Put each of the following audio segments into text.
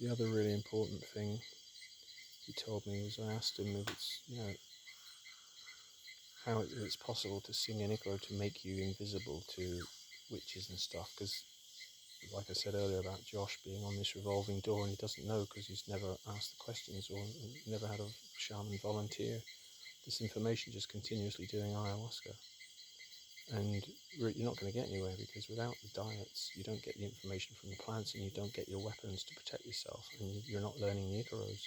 The other really important thing he told me was, I asked him if it's, how it's possible to sing an Icaro to make you invisible to witches and stuff, because like I said earlier about Josh being on this revolving door, and he doesn't know because he's never asked the questions or never had a shaman volunteer this information, just continuously doing ayahuasca. And you're not going to get anywhere, because without the diets you don't get the information from the plants, and you don't get your weapons to protect yourself, and you're not learning the Icaros.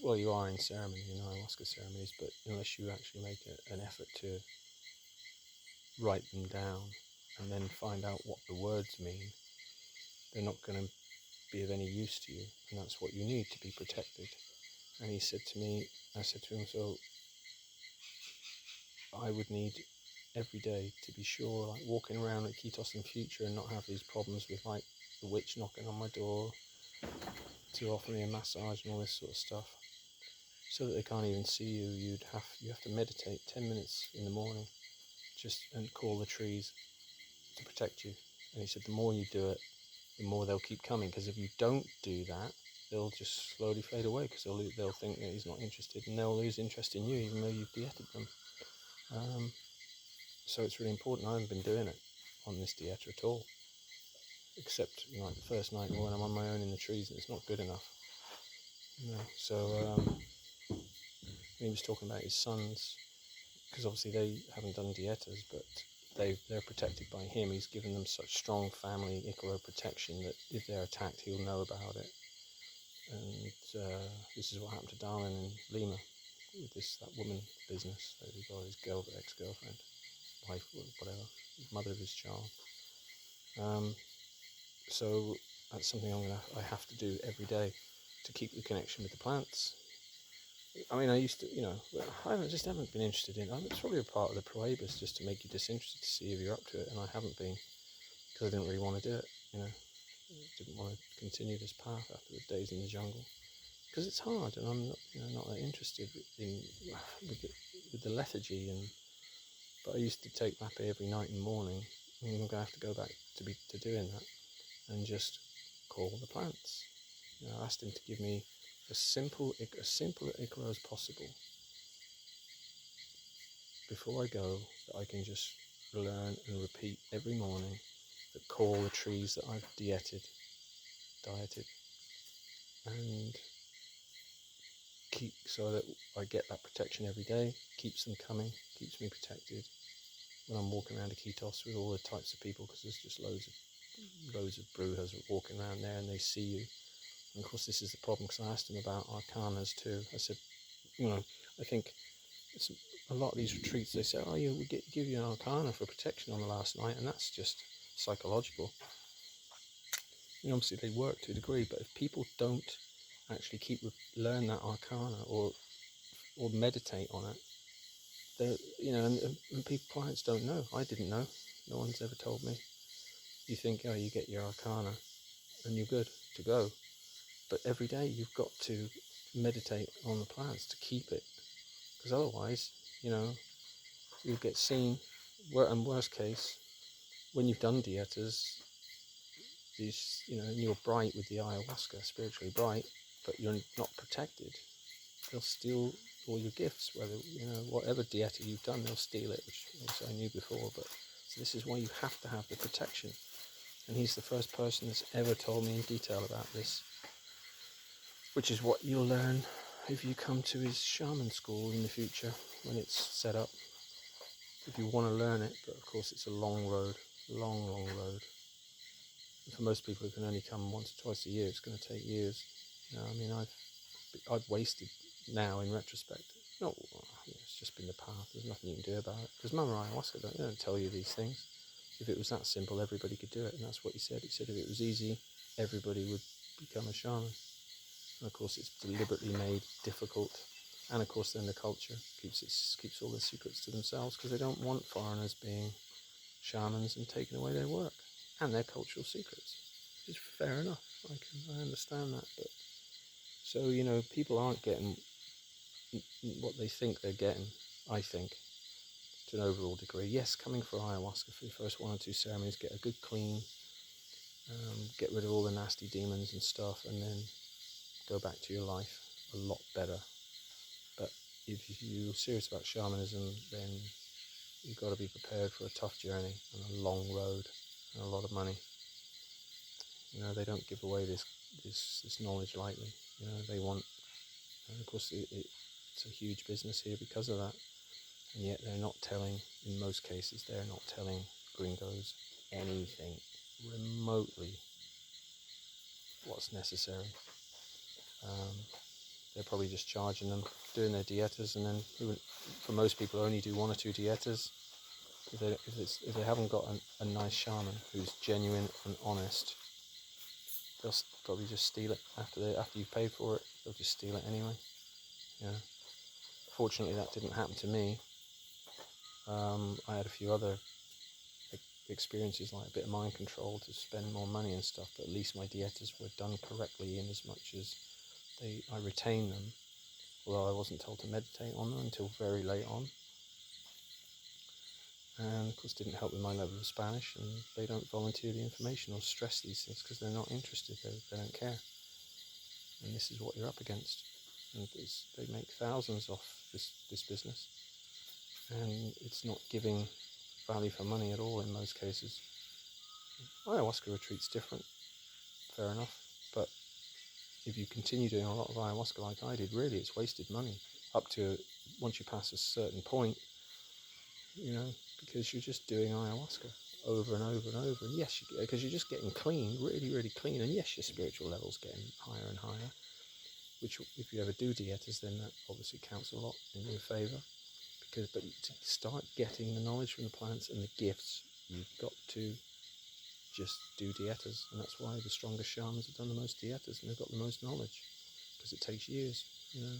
Well, you are in ceremony, in ayahuasca ceremonies, but unless you actually make an effort to write them down and then find out what the words mean, they're not going to be of any use to you, and that's what you need to be protected. And he said to me, I said to him, so I would need every day to be sure, like walking around at Kitos in future and not have these problems with like the witch knocking on my door to offer me a massage and all this sort of stuff, so that they can't even see you. You have to meditate 10 minutes in the morning, and call the trees to protect you. And he said the more you do it, the more they'll keep coming, because if you don't do that, they'll just slowly fade away, because they'll think that he's not interested, and they'll lose interest in you even though you've dieted them. So it's really important. I haven't been doing it on this diet at all, except like the first night when I'm on my own in the trees, and it's not good enough. So he was talking about his sons, because obviously they haven't done dietas, but they're protected by him. He's given them such strong family Icaro protection that if they're attacked, he'll know about it. And this is what happened to Darwin in Lima with that woman business that he got, his ex-girlfriend, wife, whatever, mother of his child. So that's something I have to do every day to keep the connection with the plants. I mean, I used to, I just haven't been interested in. It's probably a part of the prohibus just to make you disinterested, to see if you're up to it, and I haven't been, because I didn't really want to do it. Didn't want to continue this path after the days in the jungle, because it's hard, and I'm not that interested in with the lethargy. But I used to take Mappe every night and morning, and I'm going to have to go back to doing that, and just call the plants. I asked him to give me as simple Icaro as possible before I go, that I can just learn and repeat every morning, that call the trees that I've dieted, and keep, so that I get that protection every day, keeps them coming, keeps me protected when I'm walking around Iquitos with all the types of people, because there's just loads of brujas walking around there, and they see you. And of course this is the problem, because I asked him about Arkanas too. I said, I think it's a lot of these retreats, they say, we give you an Arkana for protection on the last night, and that's just psychological. Obviously they work to a degree, but if people don't actually learn that Arkana or meditate on it, and people, clients don't know. I didn't know. No one's ever told me. You think, you get your Arkana and you're good to go, but every day you've got to meditate on the plants to keep it, because otherwise, you'll get seen. And worst case, when you've done dietas, and you're bright with the ayahuasca, spiritually bright, but you're not protected, they'll steal all your gifts. Whatever dieta you've done, they'll steal it, which also I knew before. But so this is why you have to have the protection. And he's the first person that's ever told me in detail about this, which is what you'll learn if you come to his shaman school in the future, when it's set up, if you want to learn it. But of course it's a long road, long road. And for most people who can only come once or twice a year, it's going to take years. I've wasted now in retrospect. No, it's just been the path. There's nothing you can do about it. Because Mama Ayahuasca don't tell you these things. If it was that simple, everybody could do it, and that's what he said. He said if it was easy, everybody would become a shaman. And of course, it's deliberately made difficult. And of course, then the culture keeps all the secrets to themselves, because they don't want foreigners being shamans and taking away their work and their cultural secrets. Which is fair enough. I understand that, but so people aren't getting what they think they're getting. I think, to an overall degree. Yes, coming for ayahuasca for the first 1 or 2 ceremonies, get a good clean get rid of all the nasty demons and stuff, and then go back to your life a lot better. But if you're serious about shamanism, then you've got to be prepared for a tough journey and a long road and a lot of money. You know, they don't give away this knowledge lightly. You know, they want, and of course it's a huge business here because of that, and yet they're not telling, in most cases, they're not telling gringos anything remotely what's necessary. They're probably just charging them, doing their dietas, and then for most people only do 1 or 2 dietas. If they haven't got a nice shaman who's genuine and honest, they'll probably just steal it after you've paid for it. They'll just steal it anyway. Yeah. Fortunately, that didn't happen to me. I had a few other experiences, like a bit of mind control to spend more money and stuff, but at least my dietas were done correctly, in as much as I retained them, although I wasn't told to meditate on them until very late on. And of course didn't help with my level of Spanish, and they don't volunteer the information or stress these things because they're not interested, they don't care. And this is what you're up against, and they make thousands off this business, and it's not giving value for money at all in most cases. Ayahuasca retreat's different, fair enough, but if you continue doing a lot of ayahuasca like I did, really it's wasted money up to once you pass a certain point, you know, because you're just doing ayahuasca over and over and over, and yes, because you're just getting clean, really, really clean, and yes, your spiritual level's getting higher and higher, which if you ever do dietas, then that obviously counts a lot in your favour, but to start getting the knowledge from the plants and the gifts, you've got to just do dietas, and that's why the strongest shamans have done the most dietas, and they've got the most knowledge, because it takes years, you know.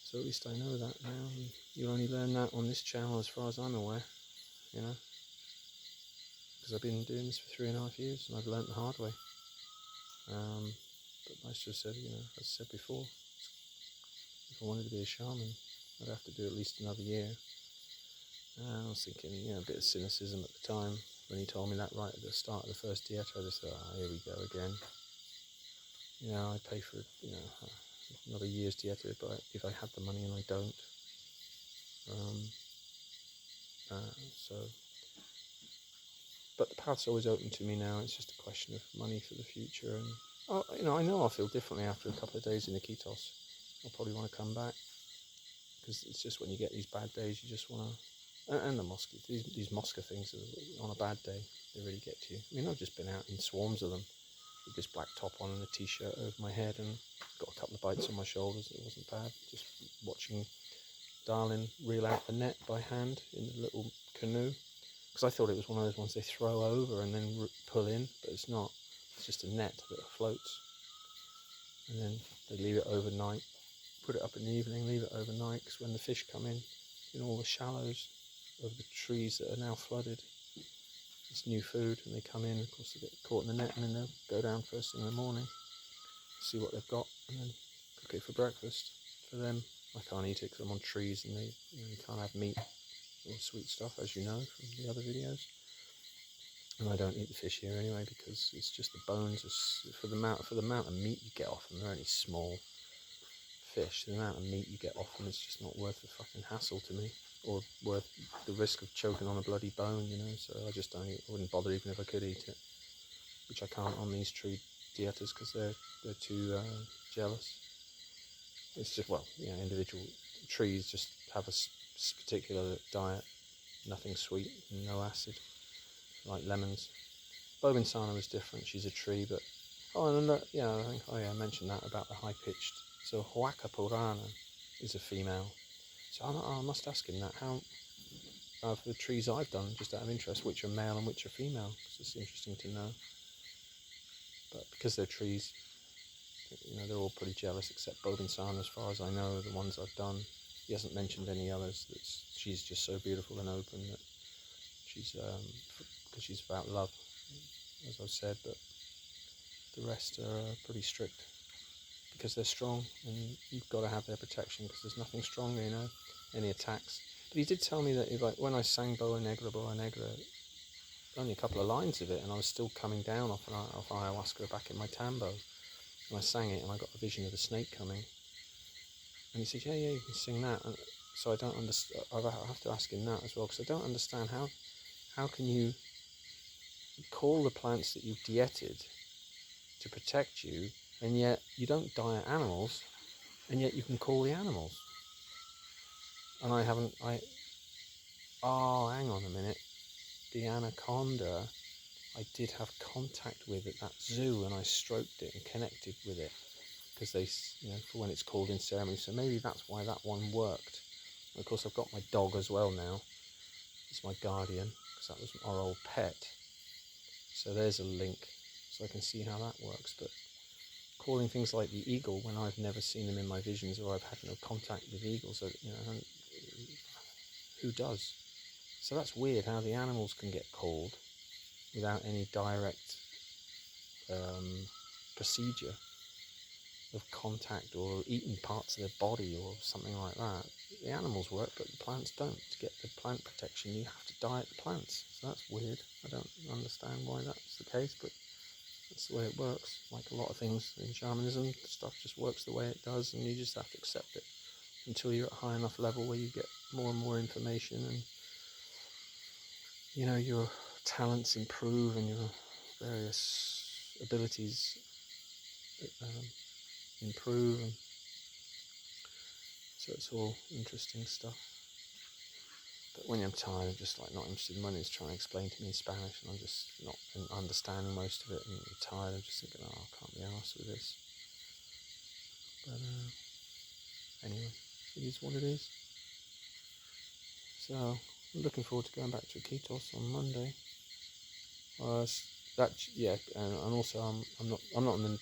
So at least I know that now, and you'll only learn that on this channel as far as I'm aware, you know, because I've been doing this for 3.5 years, and I've learnt the hard way. But Maestro said, you know, as I said before, if I wanted to be a shaman, I'd have to do at least another year. And I was thinking, you know, a bit of cynicism at the time when he told me that right at the start of the first dieta. I just thought, here we go again. You know, I'd pay for, you know, another year's dieta, but if I had the money, and I don't. But the path's always open to me now. It's just a question of money for the future, and you know I'll feel differently after a couple of days in Iquitos. I'll probably want to come back, because it's just when you get these bad days, you just want to. And the mosque, these mosque things, on a bad day, they really get to you. I mean, I've just been out in swarms of them with this black top on and a t-shirt over my head, and got a couple of bites on my shoulders. It wasn't bad. Just watching Darlin reel out the net by hand in the little canoe, because I thought it was one of those ones they throw over and then pull in, but it's not. It's just a net that floats, and then they leave it overnight, put it up in the evening, leave it overnight, because when the fish come in all the shallows of the trees that are now flooded, it's new food, and they come in, of course they get caught in the net, and then they'll go down first thing in the morning, see what they've got, and then cook it for breakfast for them. I can't eat it because I'm on trees, and you can't have meat or sweet stuff, as you know from the other videos. And I don't eat the fish here anyway, because it's just the bones. For the amount of meat you get off them, they're only small fish. The amount of meat you get off them is just not worth the fucking hassle to me, or worth the risk of choking on a bloody bone, you know. So I just don't eat. I wouldn't bother even if I could eat it, which I can't on these tree dietas because they're too jealous. It's just, well, you know, individual trees just have a particular diet, nothing sweet, no acid, like lemons. Bobinsana was different. She's a tree, but I mentioned that about the high-pitched. So Huaca Purana is a female. So I must ask him that, how for the trees I've done, just out of interest, which are male and which are female. It's just interesting to know. But because they're trees, you know, they're all pretty jealous, except Bobinsana, as far as I know, the ones I've done. He hasn't mentioned any others. She's just so beautiful and open that she's, because she's about love, as I've said, but the rest are pretty strict because they're strong, and you've got to have their protection because there's nothing stronger, you know, any attacks. But he did tell me that when I sang Boa Negra, only a couple of lines of it, and I was still coming down off ayahuasca back in my tambo. And I sang it, and I got a vision of the snake coming. And he said, yeah, you can sing that. And so I don't understand. I have to ask him that as well, because I don't understand how can you call the plants that you've dieted to protect you, and yet you don't diet animals, and yet you can call the animals. And oh, hang on a minute. The anaconda I did have contact with at that zoo, and I stroked it and connected with it, because they, for when it's called in ceremony. So maybe that's why that one worked. And of course, I've got my dog as well now. It's my guardian, because that was our old pet. So there's a link, so I can see how that works. But calling things like the eagle when I've never seen them in my visions, or I've had no contact with eagles, who does? So that's weird how the animals can get called without any direct procedure of contact or eating parts of their body or something like that. The animals work, but the plants don't. To get the plant protection, you have to diet the plants. So that's weird. I don't understand why that's the case, but that's the way it works. Like a lot of things in shamanism, stuff just works the way it does, and you just have to accept it until you're at a high enough level where you get more and more information, and your talents improve and your various abilities improve, and so it's all interesting stuff. But when I'm tired, I'm just not interested in money. It's trying to explain to me in Spanish, and I'm just not understanding most of it, and I'm tired. I'm just thinking, I can't be arsed with this. But anyway, it is what it is. So I'm looking forward to going back to Iquitos on Monday. And also I'm not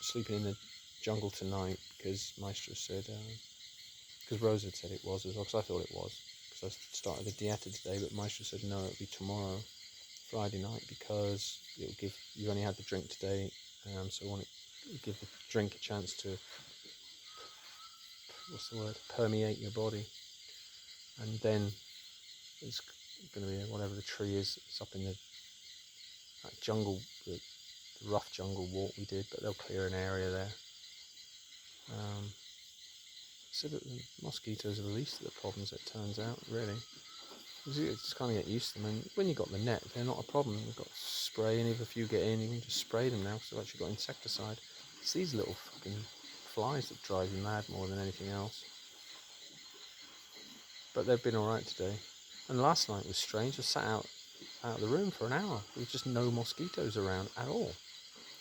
sleeping in the jungle tonight, because Maestro said, because Rose had said it was as well, because I thought it was, because I started the dieta today, but Maestro said no, it'll be tomorrow, Friday night, because it'll give, you only had the drink today, so I want to give the drink a chance to, permeate your body, and then it's going to be whatever the tree is. It's up in that jungle, the rough jungle walk we did, but they'll clear an area there. So that the mosquitoes are the least of the problems, it turns out, really. You just kind of get used to them, and when you've got the net, they're not a problem. You've got spray, and if a few get in, you can just spray them now, because they've actually got insecticide. It's these little fucking flies that drive you mad more than anything else. But they've been alright today. And last night was strange. I sat out of the room for an hour. There was just no mosquitoes around at all,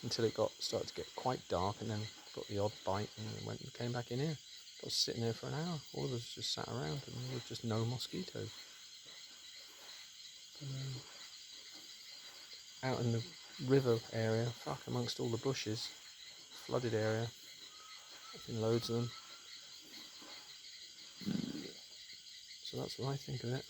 until it started to get quite dark, and then got the odd bite, and went and came back in here. I was sitting there for an hour. All of us just sat around, and there was just no mosquitoes. Out in the river area, amongst all the bushes, flooded area, fucking loads of them. So that's what I think of it.